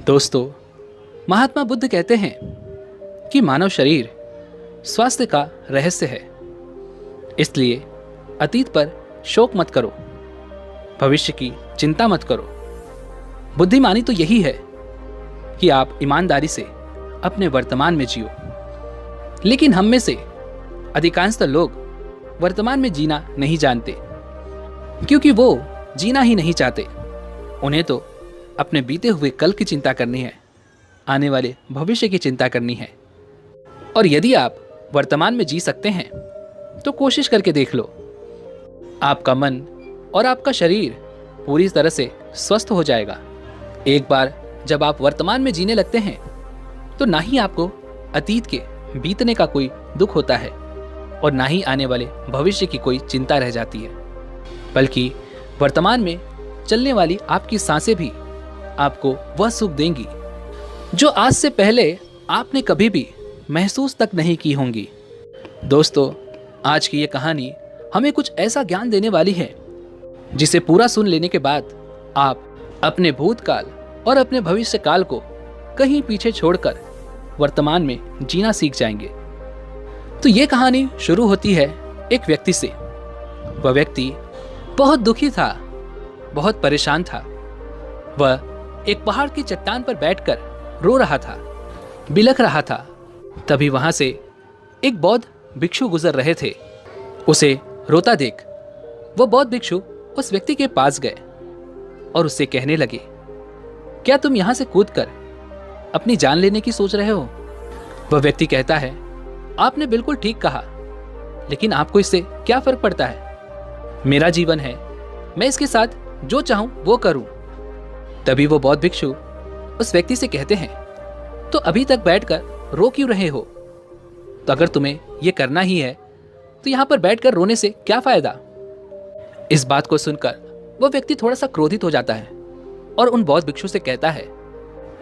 दोस्तों, महात्मा बुद्ध कहते हैं कि मानव शरीर स्वास्थ्य का रहस्य है। इसलिए अतीत पर शोक मत करो, भविष्य की चिंता मत करो। बुद्धिमानी तो यही है कि आप ईमानदारी से अपने वर्तमान में जियो। लेकिन हम में से अधिकांशतः लोग वर्तमान में जीना नहीं जानते, क्योंकि वो जीना ही नहीं चाहते। उन्हें तो अपने बीते हुए कल की चिंता करनी है, आने वाले भविष्य की चिंता करनी है। और यदि आप वर्तमान में जी सकते हैं तो कोशिश करके देख लो। आपका मन और आपका शरीर पूरी तरह से स्वस्थ हो जाएगा। एक बार जब आप वर्तमान में जीने लगते हैं तो ना ही आपको अतीत के बीतने का कोई दुख होता है और ना ही आने वाले भविष्य की कोई चिंता रह जाती है, बल्कि वर्तमान में चलने वाली आपकी सांसें भी आपको वह सुख देंगी जो आज से पहले आपने कभी भी महसूस तक नहीं की होंगी। दोस्तों, आज की ये कहानी हमें कुछ ऐसा ज्ञान देने वाली है जिसे पूरा सुन लेने के बाद आप अपने भूतकाल और अपने भविष्य काल को कहीं पीछे छोड़कर वर्तमान में जीना सीख जाएंगे। तो ये कहानी शुरू होती है एक व्यक्ति से। वह व्यक्ति बहुत दुखी था, बहुत परेशान था। वह एक पहाड़ की चट्टान पर बैठकर रो रहा था, बिलख रहा था। तभी वहां से एक बौद्ध भिक्षु गुजर रहे थे। उसे रोता देख वह बौद्ध भिक्षु उस व्यक्ति के पास गए और उससे कहने लगे, क्या तुम यहां से कूदकर अपनी जान लेने की सोच रहे हो? वह व्यक्ति कहता है, आपने बिल्कुल ठीक कहा, लेकिन आपको इससे क्या फर्क पड़ता है? मेरा जीवन है, मैं इसके साथ जो चाहूं वो करूं। तभी वो बौद्ध भिक्षु उस व्यक्ति से कहते हैं, तो अभी तक बैठकर रो क्यों रहे हो? तो अगर तुम्हें यह करना ही है तो यहां पर बैठकर रोने से क्या फायदा? इस बात को सुनकर वह व्यक्ति थोड़ा सा क्रोधित हो जाता है और उन बौद्ध भिक्षु से कहता है,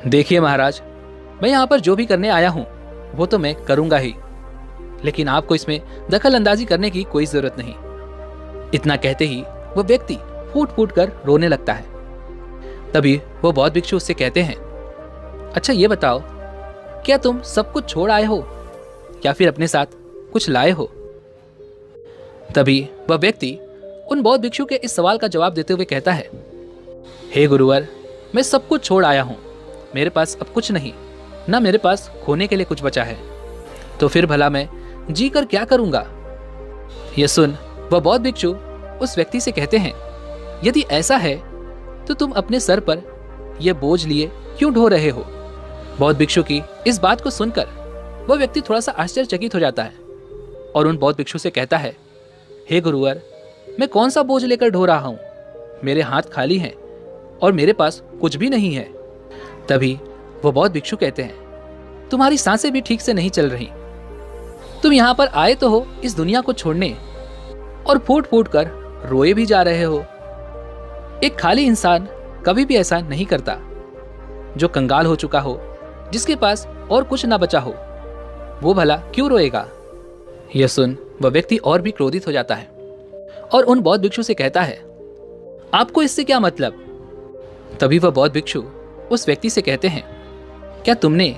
देखिए महाराज, मैं यहां पर जो भी करने आया हूं वो तो मैं करूंगा ही, लेकिन आपको इसमें दखल अंदाजी करने की कोई जरूरत नहीं। इतना कहते ही वह व्यक्ति फूट फूट कर रोने लगता है। तभी वो बौद्ध भिक्षु उससे कहते हैं, अच्छा ये बताओ, क्या तुम सब कुछ छोड़ आए हो या फिर अपने साथ कुछ लाए हो? तभी वह व्यक्ति उन बौद्ध भिक्षु के इस सवाल का जवाब देते हुए कहता है, हे गुरुवर, मैं सब कुछ छोड़ आया हूं। मेरे पास अब कुछ नहीं, ना मेरे पास खोने के लिए कुछ बचा है। तो फिर भला मैं जी कर क्या करूंगा? यह सुन वह बौद्ध भिक्षु उस व्यक्ति से कहते हैं, यदि ऐसा है तो तुम अपने सर पर यह बोझ लिए क्यों ढो रहे हो? बौद्ध भिक्षु की इस बात को सुनकर वह व्यक्ति थोड़ा सा आश्चर्यचकित हो जाता है और उन बौद्ध भिक्षु से कहता है, हे गुरुवर, मैं कौन सा बोझ लेकर ढो रहा हूं? मेरे हाथ खाली हैं और मेरे पास कुछ भी नहीं है। तभी वो बौद्ध भिक्षु कहते हैं, तुम्हारी सांसें भी ठीक से नहीं चल रही। तुम यहां पर आए तो हो इस दुनिया को छोड़ने और फूट फूट कर रोए भी जा रहे हो। एक खाली इंसान कभी भी ऐसा नहीं करता। जो कंगाल हो चुका हो, जिसके पास और कुछ ना बचा हो, वो भला क्यों रोएगा? यह सुन वह व्यक्ति और भी क्रोधित हो जाता है और उन बौद्ध भिक्षु से कहता है, आपको इससे क्या मतलब? तभी वह बौद्ध भिक्षु उस व्यक्ति से कहते हैं, क्या तुमने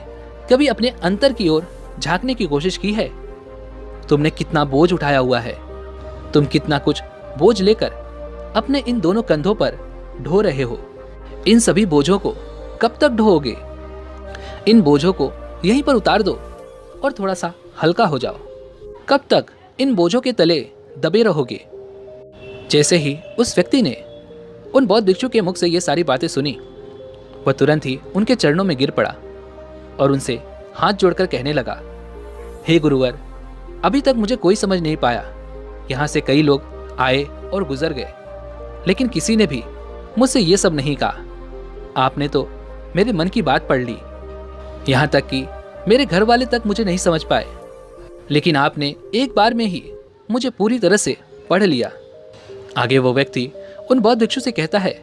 कभी अपने अंतर की ओर झांकने की कोशिश की है? तुमने कितना बोझ उठाया हुआ है। तुम कितना कुछ बोझ लेकर अपने इन दोनों कंधों पर ढो रहे हो। इन सभी बोझों को कब तक ढोओगे? इन बोझों को यहीं पर उतार दो और थोड़ा सा हल्का हो जाओ। कब तक इन बोझों के तले दबे रहोगे? जैसे ही उस व्यक्ति ने उन बौद्ध भिक्षु के मुख से ये सारी बातें सुनी, वह तुरंत ही उनके चरणों में गिर पड़ा और उनसे हाथ जोड़कर कहने लगा, हे गुरुवर, अभी तक मुझे कोई समझ नहीं पाया। यहाँ से कई लोग आए और गुजर गए, लेकिन किसी ने भी मुझसे ये सब नहीं कहा। आपने तो मेरे मन की बात पढ़ ली, यहाँ तक कि मेरे घर वाले तक मुझे नहीं समझ पाए, लेकिन आपने एक बार में ही मुझे पूरी तरह से पढ़ लिया। आगे वो व्यक्ति उन बौद्ध भिक्षु से कहता है,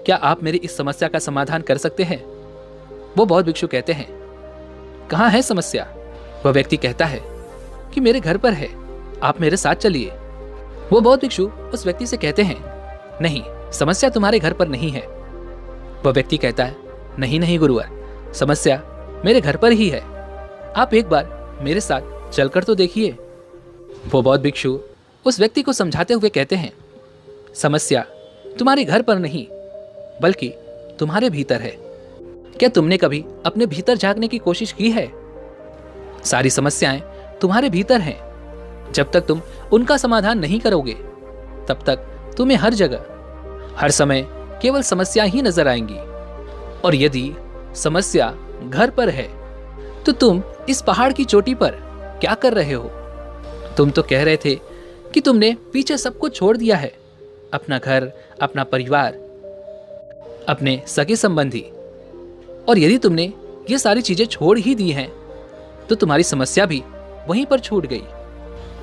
क्या आप मेरी इस समस्या का समाधान कर सकते हैं? वो बौद्ध भिक्षु कहते हैं, कहाँ है समस्या? वह व्यक्ति कहता है कि मेरे घर पर है, आप मेरे साथ चलिए। वो बौद्ध भिक्षु उस व्यक्ति से कहते हैं, नहीं, समस्या तुम्हारे घर पर नहीं है। वह व्यक्ति कहता है, नहीं नहीं गुरुवर, समस्या मेरे घर पर ही है। आप एक बार मेरे साथ चलकर तो देखिए। वो बौद्ध भिक्षु उस व्यक्ति को समझाते हुए कहते हैं, समस्या तुम्हारे घर पर नहीं बल्कि तुम्हारे भीतर है। क्या तुमने कभी अपने भीतर झांकने की कोशिश की है? सारी समस्याएं तुम्हारे भीतर हैं। जब तक तुम उनका समाधान नहीं करोगे तब तक तुम्हें हर जगह हर समय केवल समस्या ही नजर आएंगी। और यदि समस्या घर पर है तो तुम इस पहाड़ की चोटी पर क्या कर रहे हो? तुम तो कह रहे थे कि तुमने पीछे सब कुछ छोड़ दिया है, अपना घर, अपना परिवार, अपने सगे संबंधी। और यदि तुमने ये सारी चीजें छोड़ ही दी हैं तो तुम्हारी समस्या भी वहीं पर छूट गई।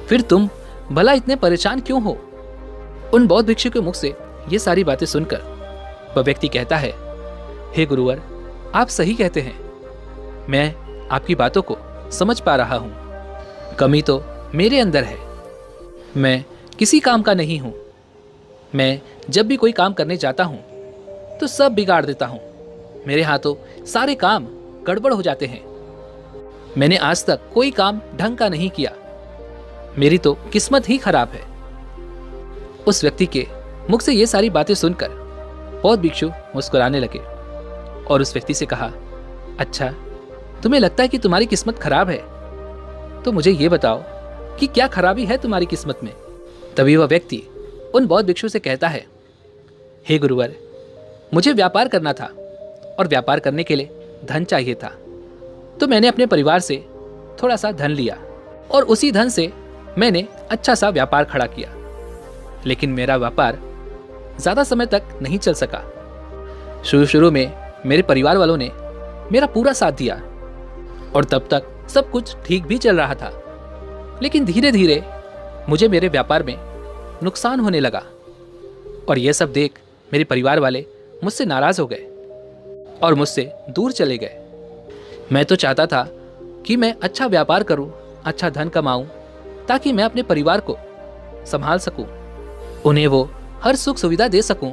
फिर तुम भला इतने परेशान क्यों हो? उन बौद्ध भिक्षु के मुख से ये सारी बातें सुनकर वह व्यक्ति कहता है, हे गुरुवर, आप सही कहते हैं। मैं आपकी बातों को समझ पा रहा हूं। कमी तो मेरे अंदर है। मैं किसी काम का नहीं हूं। मैं जब भी कोई काम करने जाता हूं तो सब बिगाड़ देता हूं। मेरे हाथों सारे काम गड़बड़ हो जाते हैं। मैंने आज तक कोई काम ढंग का नहीं किया। मेरी तो किस्मत ही खराब है। उस व्यक्ति के मुख से ये सारी बातें सुनकर बौद्ध भिक्षु मुस्कुराने लगे और उस व्यक्ति से कहा, अच्छा, तुम्हें लगता है कि तुम्हारी किस्मत खराब है? तो मुझे ये बताओ कि क्या खराबी है तुम्हारी किस्मत में? तभी वह व्यक्ति उन बौद्ध भिक्षु से कहता है, हे गुरुवर, मुझे व्यापार करना था और व्यापार करने के लिए धन चाहिए था। तो मैंने अपने परिवार से थोड़ा सा धन लिया और उसी धन से मैंने अच्छा सा व्यापार खड़ा किया। लेकिन मेरा व्यापार ज्यादा समय तक नहीं चल सका। शुरू में मेरे परिवार वालों ने मेरा पूरा साथ दिया और तब तक सब कुछ ठीक भी चल रहा था। लेकिन धीरे धीरे मुझे मेरे व्यापार में नुकसान होने लगा और यह सब देख मेरे परिवार वाले मुझसे नाराज हो गए और मुझसे दूर चले गए। मैं तो चाहता था कि मैं अच्छा व्यापार करूं, अच्छा धन कमाऊं, ताकि मैं अपने परिवार को संभाल सकूं, उन्हें वो हर सुख सुविधा दे सकूं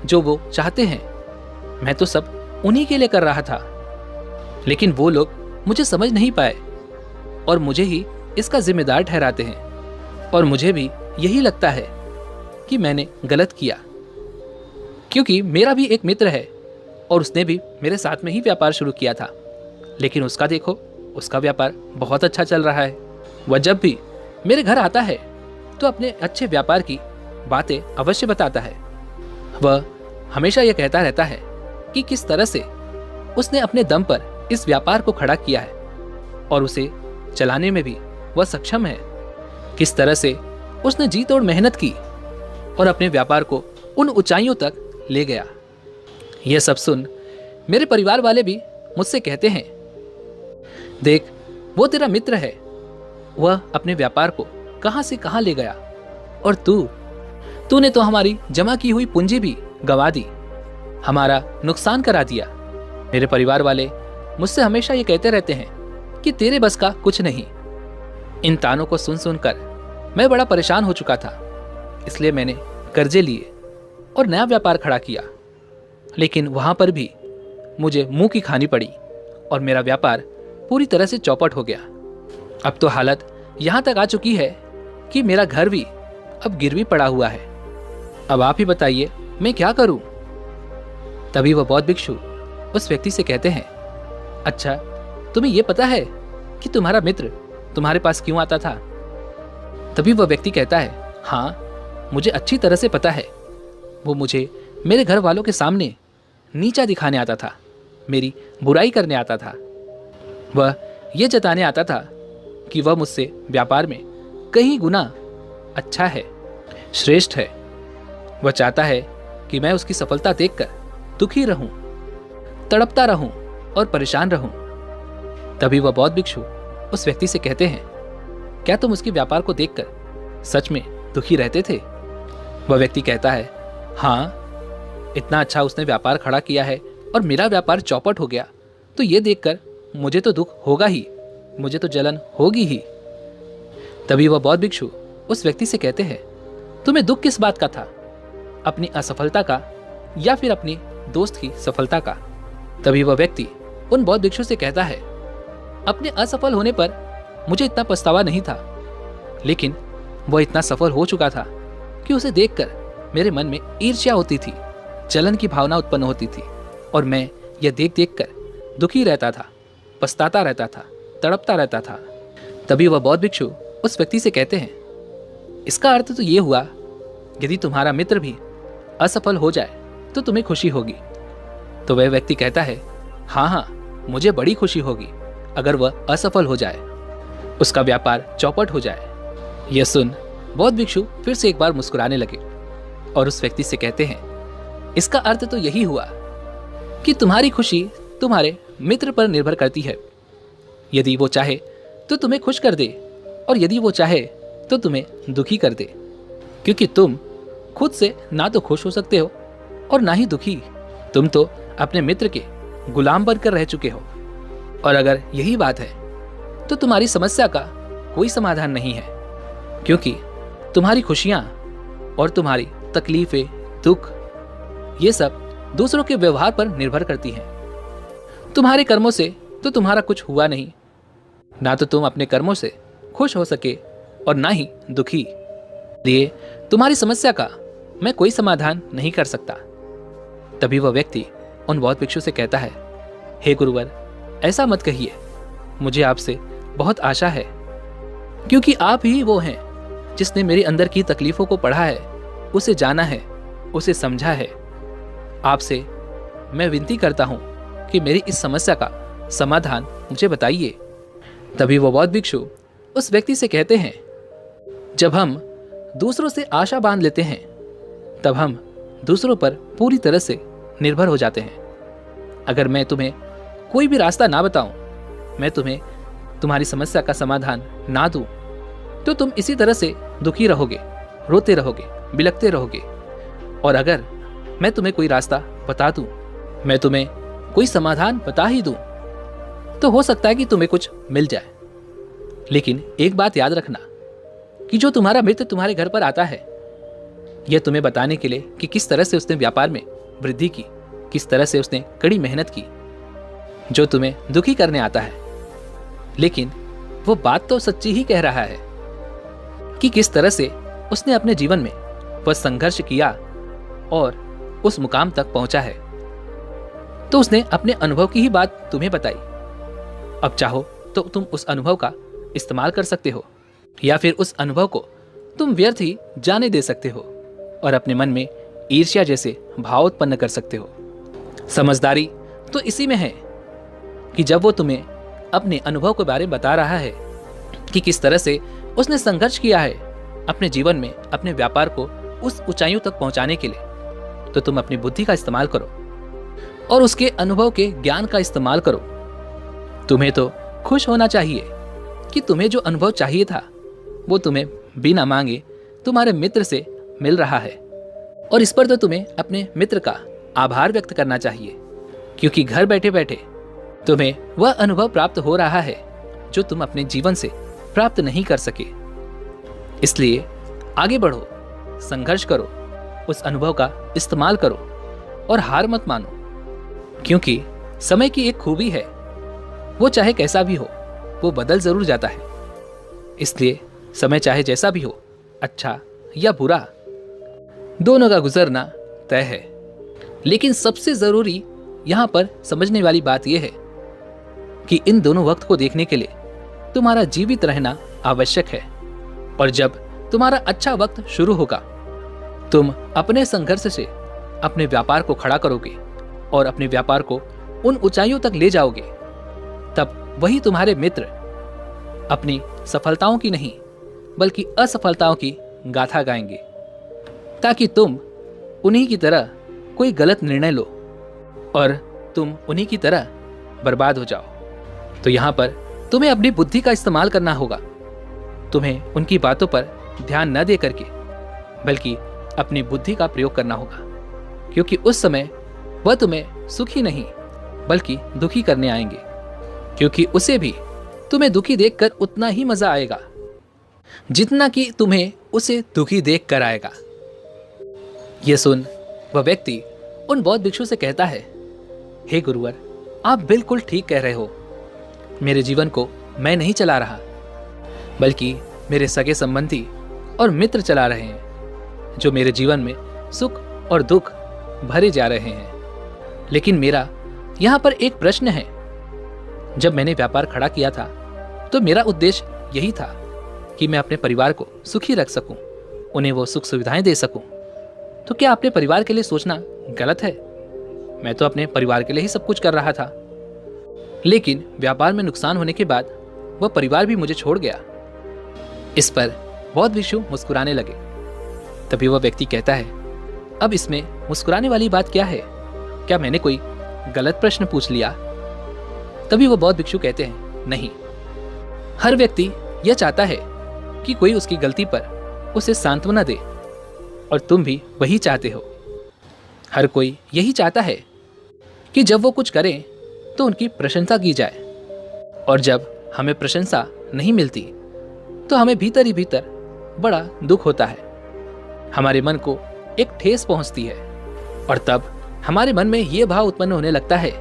जो वो चाहते हैं। मैं तो सब उन्हीं के लिए कर रहा था। लेकिन वो लोग मुझे समझ नहीं पाए और मुझे ही इसका जिम्मेदार ठहराते हैं। और मुझे भी यही लगता है कि मैंने गलत किया, क्योंकि मेरा भी एक मित्र है और उसने भी मेरे साथ में ही व्यापार शुरू किया था। लेकिन उसका देखो, उसका व्यापार बहुत अच्छा चल रहा है। वह जब भी मेरे घर आता है तो अपने अच्छे व्यापार की बातें अवश्य बताता है। वह हमेशा यह कहता रहता है कि किस तरह से उसने अपने दम पर इस व्यापार को खड़ा किया है और उसे चलाने में भी वह सक्षम है। किस तरह से उसने जी तोड़ मेहनत की और अपने व्यापार को उन ऊंचाइयों तक ले गया। यह सब सुन मेरे परिवार वाले भी मुझसे कहते हैं, देख, वो तेरा मित्र है, वह अपने व्यापार को कहां से कहां ले गया और तूने तो हमारी जमा की हुई पूंजी भी गंवा दी, हमारा नुकसान करा दिया। मेरे परिवार वाले मुझसे हमेशा ये कहते रहते हैं कि तेरे बस का कुछ नहीं। इन तानों को सुन सुनकर मैं बड़ा परेशान हो चुका था। इसलिए मैंने कर्जे लिए और नया व्यापार खड़ा किया। लेकिन वहां पर भी मुझे मुंह की खानी पड़ी और मेरा व्यापार पूरी तरह से चौपट हो गया। अब तो हालत यहां तक आ चुकी है कि मेरा घर भी अब गिरवी पड़ा हुआ है। अब आप ही बताइए मैं क्या करूं? तभी वह बौद्ध भिक्षु उस व्यक्ति से कहते हैं, अच्छा, तुम्हें यह पता है कि तुम्हारा मित्र तुम्हारे पास क्यों आता था? तभी वह व्यक्ति कहता है, हाँ, मुझे अच्छी तरह से पता है। वो मुझे मेरे घर वालों के सामने नीचा दिखाने आता था, मेरी बुराई करने आता था। वह ये जताने आता था कि वह मुझसे व्यापार में कहीं गुना अच्छा है, श्रेष्ठ है। वह चाहता है कि मैं उसकी सफलता देखकर दुखी रहूं, तड़पता रहूं और परेशान रहूं। तभी वह बौद्ध भिक्षु उस व्यक्ति से कहते हैं, क्या तुम उसके व्यापार को देखकर सच में दुखी रहते थे? वह व्यक्ति कहता है, हाँ, इतना अच्छा उसने व्यापार खड़ा किया है और मेरा व्यापार चौपट हो गया, तो ये देखकर मुझे तो दुख होगा ही, मुझे तो जलन होगी ही। तभी वह बौद्ध भिक्षु उस व्यक्ति से कहते हैं, तुम्हें दुख किस बात का था, अपनी असफलता का या फिर अपनी दोस्त की सफलता का? तभी वह व्यक्ति उन बौद्ध भिक्षु से कहता है, अपने असफल होने पर मुझे इतना पछतावा नहीं था, लेकिन वह इतना सफल हो चुका था कि उसे देखकर मेरे मन में ईर्ष्या होती थी, जलन की भावना उत्पन्न होती थी और मैं यह देख देख कर दुखी रहता था, पछताता रहता था, तड़पता रहता था। तभी वह बौद्ध भिक्षु उस व्यक्ति से कहते हैं, इसका अर्थ तो ये हुआ, यदि तुम्हारा मित्र भी असफल हो जाए तो तुम्हें खुशी होगी। तो वह व्यक्ति कहता है, हाँ हाँ, मुझे बड़ी खुशी होगी अगर वह असफल हो जाए, उसका व्यापार चौपट हो जाए। यह सुन बौद्ध भिक्षु फिर से एक बार मुस्कुराने लगे और उस व्यक्ति से कहते हैं, इसका अर्थ तो यही हुआ कि तुम्हारी खुशी तुम्हारे मित्र पर निर्भर करती है। यदि वो चाहे तो तुम्हें खुश कर दे और यदि वो चाहे तो तुम्हें दुखी कर दे, क्योंकि तुम खुद से ना तो खुश हो सकते हो और ना ही दुखी। तुम तो अपने मित्र के गुलाम बनकर रह चुके हो और अगर यही बात है तो तुम्हारी समस्या का कोई समाधान नहीं है, क्योंकि तुम्हारी खुशियां और तुम्हारी तकलीफें, दुख, ये सब दूसरों के व्यवहार पर निर्भर करती हैं। तुम्हारे कर्मों से तो तुम्हारा कुछ हुआ नहीं, ना तो तुम अपने कर्मों से खुश हो सके और ना ही दुखी। इसलिए तुम्हारी समस्या का मैं कोई समाधान नहीं कर सकता। तभी वह व्यक्ति उन बौद्ध भिक्षु से कहता है, हे गुरुवर, ऐसा मत कहिए, मुझे आपसे बहुत आशा है, क्योंकि आप ही वो हैं जिसने मेरे अंदर की तकलीफों को पढ़ा है, उसे जाना है, उसे समझा है। आपसे मैं विनती करता हूं कि मेरी इस समस्या का समाधान मुझे बताइए। तभी वो बौद्ध भिक्षु उस व्यक्ति से कहते हैं, जब हम दूसरों से आशा बांध लेते हैं तब हम दूसरों पर पूरी तरह से निर्भर हो जाते हैं। अगर मैं तुम्हें कोई भी रास्ता ना बताऊं, मैं तुम्हें तुम्हारी समस्या का समाधान ना दूं, तो तुम इसी तरह से दुखी रहोगे, रोते रहोगे, बिलखते रहोगे। और अगर मैं तुम्हें कोई रास्ता बता दूं, मैं तुम्हें कोई समाधान बता ही दूं, तो हो सकता है कि तुम्हें कुछ मिल जाए। लेकिन एक बात याद रखना कि जो तुम्हारा मित्र तुम्हारे घर पर आता है, यह तुम्हें बताने के लिए कि किस तरह से उसने व्यापार में वृद्धि की, किस तरह से उसने कड़ी मेहनत की, जो तुम्हें दुखी करने आता है, लेकिन वो बात तो सच्ची ही कह रहा है कि किस तरह से उसने अपने जीवन में वह संघर्ष किया और उस मुकाम तक पहुंचा है। तो उसने अपने अनुभव की ही बात तुम्हें बताई। अब चाहो तो तुम उस अनुभव का इस्तेमाल कर सकते हो, या फिर उस अनुभव को तुम व्यर्थ ही जाने दे सकते हो और अपने मन में ईर्ष्या जैसे भाव उत्पन्न कर सकते हो। समझदारी तो इसी में है कि जब वो तुम्हें अपने अनुभव के बारे में बता रहा है कि किस तरह से उसने संघर्ष किया है अपने जीवन में अपने व्यापार को उस ऊंचाइयों तक पहुंचाने के लिए, तो तुम अपनी बुद्धि का इस्तेमाल करो और उसके अनुभव के ज्ञान का इस्तेमाल करो। तुम्हें तो खुश होना चाहिए कि तुम्हें जो अनुभव चाहिए था वो तुम्हें बिना मांगे तुम्हारे मित्र से मिल रहा है, और इस पर तो तुम्हें अपने मित्र का आभार व्यक्त करना चाहिए, क्योंकि घर बैठे बैठे तुम्हें वह अनुभव प्राप्त हो रहा है जो तुम अपने जीवन से प्राप्त नहीं कर सके। इसलिए आगे बढ़ो, संघर्ष करो, उस अनुभव का इस्तेमाल करो और हार मत मानो, क्योंकि समय की एक खूबी है, वो चाहे कैसा भी हो वो बदल जरूर जाता है। इसलिए समय चाहे जैसा भी हो, अच्छा या बुरा, दोनों का गुजरना तय है। लेकिन सबसे जरूरी यहां पर समझने वाली बात यह है कि इन दोनों वक्त को देखने के लिए तुम्हारा जीवित रहना आवश्यक है, और जब तुम्हारा अच्छा वक्त शुरू होगा तुम अपने संघर्ष से अपने व्यापार को खड़ा करोगे और अपने व्यापार को उन ऊंचाइयों तक ले जाओगे, तब वही तुम्हारे मित्र अपनी सफलताओं की नहीं बल्कि असफलताओं की गाथा गाएंगे, ताकि तुम उन्हीं की तरह कोई गलत निर्णय लो और तुम उन्हीं की तरह बर्बाद हो जाओ। तो यहाँ पर तुम्हें अपनी बुद्धि का इस्तेमाल करना होगा। तुम्हें उनकी बातों पर ध्यान न दे करके बल्कि अपनी बुद्धि का प्रयोग करना होगा, क्योंकि उस समय वह तुम्हें सुखी नहीं बल्कि दुखी करने आएंगे, क्योंकि उसे भी तुम्हें दुखी देखकर उतना ही मजा आएगा जितना कि तुम्हें उसे दुखी देख कर आएगा। यह सुन वह व्यक्ति उन बौद्ध भिक्षु से कहता है, हे गुरुवर, आप बिल्कुल ठीक कह रहे हो। मेरे जीवन को मैं नहीं चला रहा, बल्कि मेरे सगे संबंधी और मित्र चला रहे हैं, जो मेरे जीवन में सुख और दुख भरे जा रहे हैं। लेकिन मेरा यहाँ पर एक प्रश्न है। जब मैंने व्यापार खड़ा किया था तो मेरा उद्देश्य यही था कि मैं अपने परिवार को सुखी रख सकूं, उन्हें वो सुख सुविधाएं दे सकूं। तो क्या अपने परिवार के लिए सोचना गलत है? मैं तो अपने परिवार के लिए ही सब कुछ कर रहा था, लेकिन व्यापार में नुकसान होने के बाद वह परिवार भी मुझे छोड़ गया। इस पर बौद्ध भिक्षु मुस्कुराने लगे। तभी वह व्यक्ति कहता है, अब इसमें मुस्कुराने वाली बात क्या है? क्या मैंने कोई गलत प्रश्न पूछ लिया? तभी वो बौद्ध भिक्षु कहते हैं, नहीं, हर व्यक्ति यह चाहता है कि कोई उसकी गलती पर उसे सांत्वना दे, और तुम भी वही चाहते हो। हर कोई यही चाहता है कि जब वो कुछ करें तो उनकी प्रशंसा की जाए, और जब हमें प्रशंसा नहीं मिलती तो हमें भीतर ही भीतर बड़ा दुख होता है। हमारे मन को एक ठेस पहुंचती है, और तब हमारे मन में ये भाव उत्पन्न होने लगता है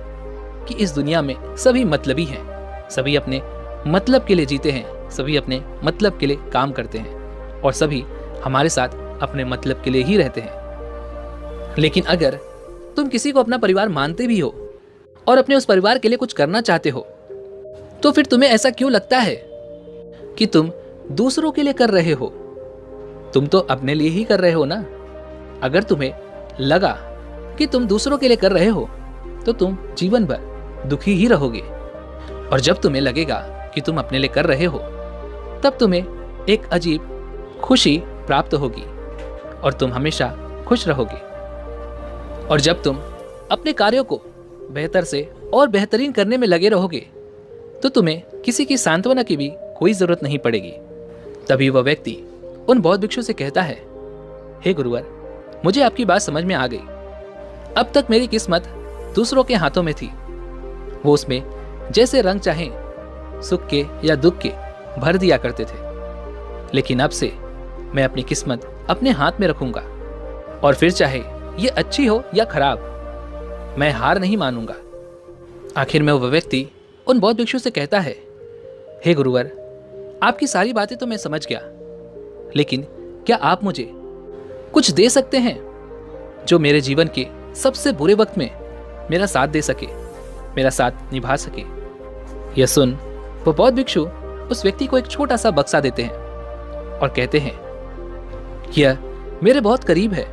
कि इस दुनिया में सभी मतलबी हैं, सभी अपने मतलब के लिए जीते हैं, सभी अपने मतलब के लिए काम करते हैं, और सभी हमारे साथ अपने मतलब के लिए ही रहते हैं। लेकिन अगर तुम किसी को अपना परिवार मानते भी हो और अपने उस परिवार के लिए कुछ करना चाहते हो, तो फिर तुम्हें ऐसा क्यों लगता है कि तुम दूसरों के लिए कर रहे हो? तुम तो अपने लिए ही कर रहे हो ना। अगर तुम्हें लगा कि तुम दूसरों के लिए कर रहे हो तो तुम जीवन भर दुखी ही रहोगे, और जब तुम्हें लगेगा कि तुम अपने लिए कर रहे हो तब तुम्हें एक अजीब खुशी प्राप्त होगी और तुम हमेशा खुश रहोगे। और जब तुम अपने कार्यों को बेहतर से और बेहतरीन करने में लगे रहोगे तो तुम्हें किसी की सांत्वना की भी कोई जरूरत नहीं पड़ेगी। तभी वह व्यक्ति उन बौद्ध भिक्षु से कहता है, हे गुरुवर, मुझे आपकी बात समझ में आ गई। अब तक मेरी किस्मत दूसरों के हाथों में थी, वो उसमें जैसे रंग चाहें सुख के या दुख के भर दिया करते थे। लेकिन अब से मैं अपनी किस्मत अपने हाथ में रखूंगा, और फिर चाहे ये अच्छी हो या खराब, मैं हार नहीं मानूंगा। आखिर में वह व्यक्ति उन बौद्ध भिक्षु से कहता है, हे गुरुवर, आपकी सारी बातें तो मैं समझ गया, लेकिन क्या आप मुझे कुछ दे सकते हैं जो मेरे जीवन के सबसे बुरे वक्त में मेरा साथ दे सके, मेरा साथ निभा सके? यह सुन वो बौद्ध भिक्षु उस व्यक्ति को एक छोटा सा बक्सा देते हैं और कहते हैं, यह मेरे बहुत करीब है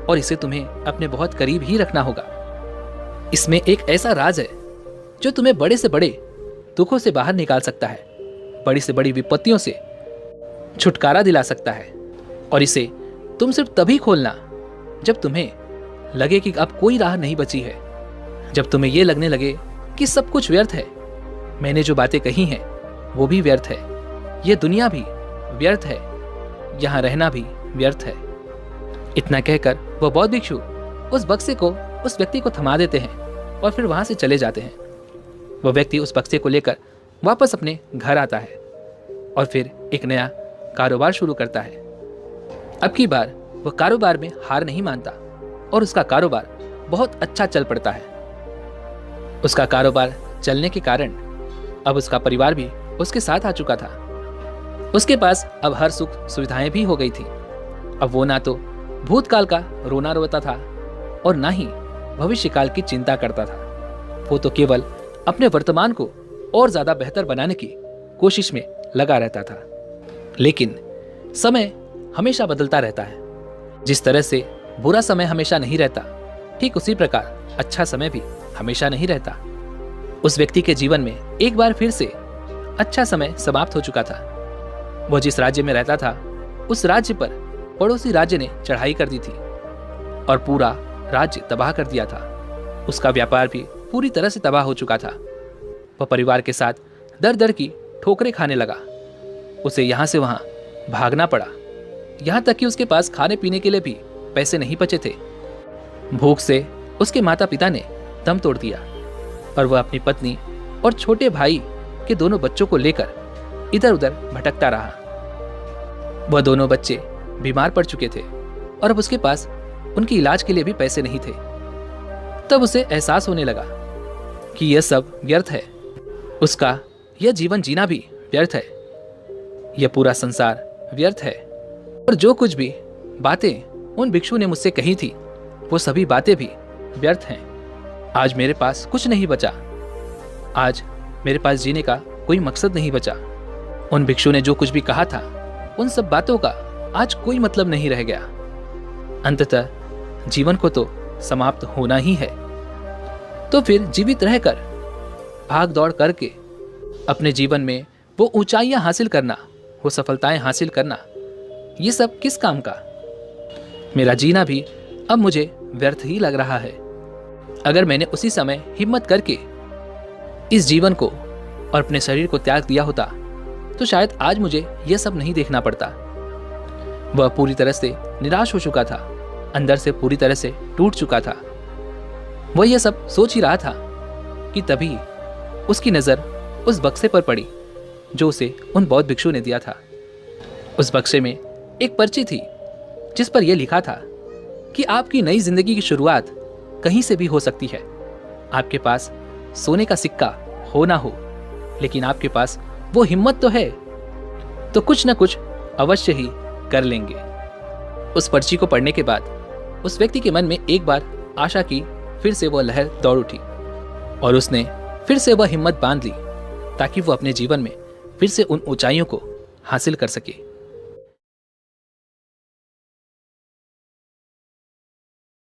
और इसे तुम्हें अपने बहुत करीब ही रखना होगा। इसमें एक ऐसा राज है जो तुम्हें बड़े से बड़े दुखों से बाहर निकाल सकता है, बड़ी से बड़ी विपत्तियों से छुटकारा दिला सकता है। और इसे तुम सिर्फ तभी खोलना जब तुम्हें लगे कि अब कोई राह नहीं बची है, जब तुम्हें यह लगने लगे कि सब कुछ व्यर्थ है, मैंने जो बातें कही हैं वो भी व्यर्थ है, यह दुनिया भी व्यर्थ है, यहाँ रहना भी व्यर्थ है। इतना कहकर वह बौद्ध भिक्षु उस बक्से को उस व्यक्ति को थमा देते हैं और फिर वहां से चले जाते हैं। वह व्यक्ति उस बक्से को लेकर वापस अपने घर आता है और फिर एक नया कारोबार शुरू करता है। अब की बार वह कारोबार में हार नहीं मानता और उसका कारोबार बहुत अच्छा चल पड़ता है। उसका कारोबार चलने के कारण अब उसका परिवार भी उसके साथ आ चुका था। उसके पास अब हर सुख सुविधाएं भी हो गई थी। अब वो ना तो भूतकाल का रोना रोता था और ना ही भविष्यकाल की चिंता करता था। वो तो केवल अपने वर्तमान को और ज्यादा बेहतर बनाने की कोशिश में लगा रहता था। लेकिन समय हमेशा बदलता रहता है। जिस तरह से बुरा समय हमेशा नहीं रहता, ठीक उसी प्रकार अच्छा समय भी हमेशा नहीं रहता। उस व्यक्ति के जीवन में एक बार फिर से अच्छा समय समाप्त हो चुका था। वह जिस राज्य में रहता था उस राज्य पर पड़ोसी राज्य ने चढ़ाई कर दी थी और पूरा राज्य तबाह कर दिया था। उसका व्यापार भी पूरी तरह से तबाह हो चुका था। वह परिवार के साथ दर दर की ठोकरें खाने लगा। उसे यहाँ से वहाँ भागना पड़ा, यहाँ तक कि उसके पास खाने पीने के लिए भी पैसे नहीं बचे थे। भूख से उसके माता पिता ने दम तोड़ दिया और वह अपनी पत्नी और छोटे भाई के दोनों बच्चों को लेकर इधर उधर भटकता रहा। वह दोनों बच्चे बीमार पड़ चुके थे और अब उसके पास उनके इलाज के लिए भी पैसे नहीं थे। तब उसे एहसास होने लगा कि यह सब व्यर्थ है, उसका यह जीवन जीना भी व्यर्थ है, यह पूरा संसार व्यर्थ है। और जो कुछ भी बातें उन भिक्षु ने मुझसे कही थी वो सभी बातें भी व्यर्थ हैं। आज मेरे पास कुछ नहीं बचा, आज मेरे पास जीने का कोई मकसद नहीं बचा। उन भिक्षु ने जो कुछ भी कहा था उन सब बातों का आज कोई मतलब नहीं रह गया। अंततः जीवन को तो समाप्त होना ही है, तो फिर जीवित रहकर भाग दौड़ करके अपने जीवन में वो ऊंचाइयां हासिल करना, वो सफलताएं हासिल करना, ये सब किस काम का? मेरा जीना भी अब मुझे व्यर्थ ही लग रहा है। अगर मैंने उसी समय हिम्मत करके इस जीवन को और अपने शरीर को त्याग दिया होता तो शायद आज मुझे यह सब नहीं देखना पड़ता। वह पूरी तरह से निराश हो चुका था, अंदर से पूरी तरह से टूट चुका था। वह यह सब सोच ही रहा था कि तभी उसकी नज़र उस बक्से पर पड़ी जो उसे उन बौद्ध भिक्षु ने दिया था। उस बक्से में एक पर्ची थी जिस पर यह लिखा था कि आपकी नई जिंदगी की शुरुआत कहीं से भी हो सकती है। आपके पास सोने का सिक्का हो ना हो, लेकिन आपके पास वो हिम्मत तो है, तो कुछ ना कुछ अवश्य ही कर लेंगे। उस पर्ची को पढ़ने के बाद उस व्यक्ति के मन में एक बार आशा की फिर से वह लहर दौड़ उठी और उसने फिर से वह हिम्मत बांध ली ताकि वो अपने जीवन में फिर से उन ऊंचाइयों को हासिल कर सके।